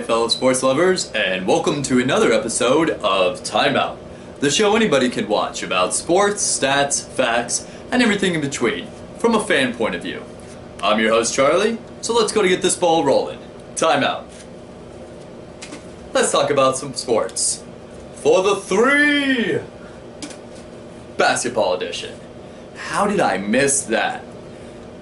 Hi fellow sports lovers, and welcome to another episode of Timeout, the show anybody can watch about sports, stats, facts, and everything in between, from a fan point of view. I'm your host Charlie, so let's go to get this ball rolling. Timeout. Let's talk about some sports. For the three! Basketball edition. How did I miss that?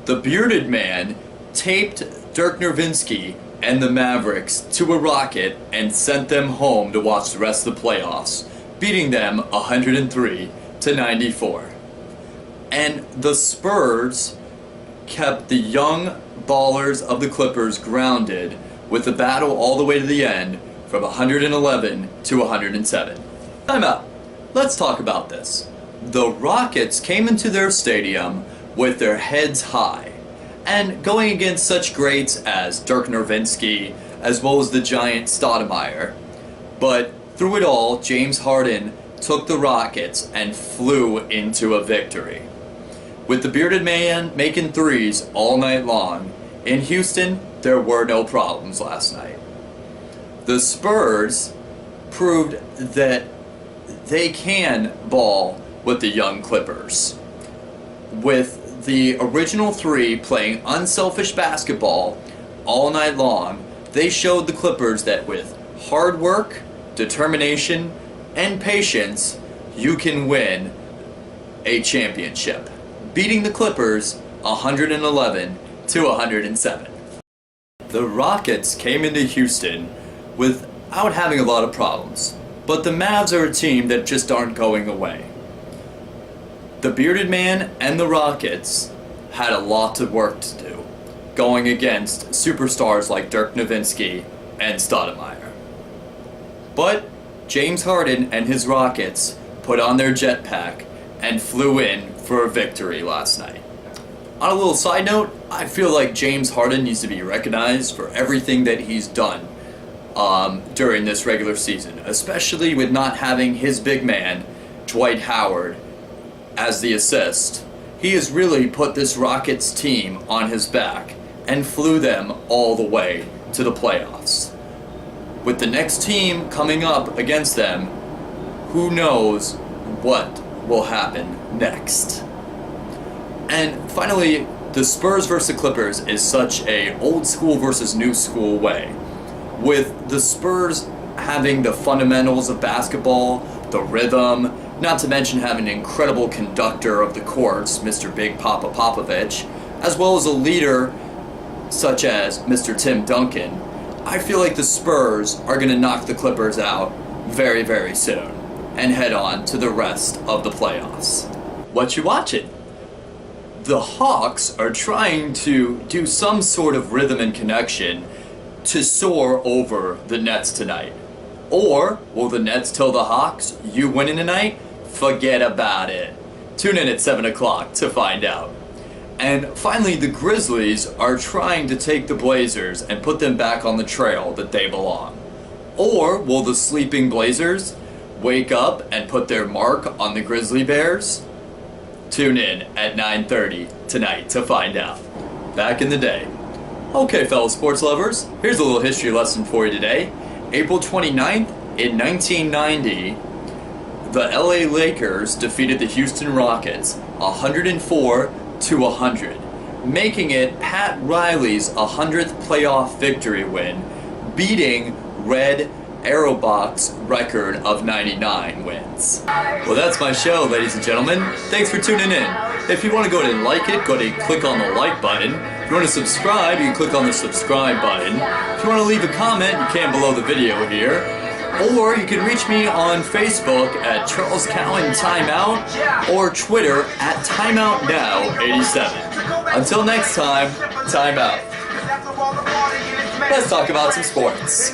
The bearded man taped Dirk Nowitzki and the Mavericks to a rocket and sent them home to watch the rest of the playoffs, beating them 103-94. And the Spurs kept the young ballers of the Clippers grounded with the battle all the way to the end from 111-107. Time out. Let's talk about this. The Rockets came into their stadium with their heads high, and going against such greats as Dirk Nowitzki, as well as the giant Stoudemire. But through it all, James Harden took the Rockets and flew into a victory. With the bearded man making threes all night long, in Houston, there were no problems last night. The Spurs proved that they can ball with the young Clippers. With the original three playing unselfish basketball all night long, they showed the Clippers that with hard work, determination, and patience, you can win a championship, beating the Clippers 111-107. The Rockets came into Houston without having a lot of problems, but the Mavs are a team that just aren't going away. The bearded man and the Rockets had a lot of work to do, going against superstars like Dirk Nowitzki and Stoudemire. But James Harden and his Rockets put on their jetpack and flew in for a victory last night. On a little side note, I feel like James Harden needs to be recognized for everything that he's done during this regular season, especially with not having his big man, Dwight Howard, as the assist. He has really put this Rockets team on his back and flew them all the way to the playoffs. With the next team coming up against them, who knows what will happen next. And finally, the Spurs versus the Clippers is such a old school versus new school way, with the Spurs having the fundamentals of basketball, the rhythm, not to mention having an incredible conductor of the courts, Mr. Big Papa Popovich, as well as a leader such as Mr. Tim Duncan. I feel like the Spurs are going to knock the Clippers out very, very soon and head on to the rest of the playoffs. What you watching? The Hawks are trying to do some sort of rhythm and connection to soar over the Nets tonight. Or will the Nets tell the Hawks, you winning tonight? Forget about it. Tune in at 7 o'clock to find out. And finally, the Grizzlies are trying to take the Blazers and put them back on the trail that they belong. Or will the sleeping Blazers wake up and put their mark on the Grizzly Bears? Tune in at 9:30 tonight to find out. Back in the day. Okay, fellow sports lovers, here's a little history lesson for you today. April 29th in 1990, the LA Lakers defeated the Houston Rockets 104-100, making it Pat Riley's 100th playoff victory win, beating Red Arrowbox record of 99 wins. Well, that's my show, ladies and gentlemen. Thanks for tuning in. If you want to go ahead and like it, go ahead and click on the like button. If you want to subscribe, you can click on the subscribe button. If you want to leave a comment, you can below the video here. Or you can reach me on Facebook at Charles Cowan Timeout or Twitter at TimeoutNow87. Until next time, time out. Let's talk about some sports.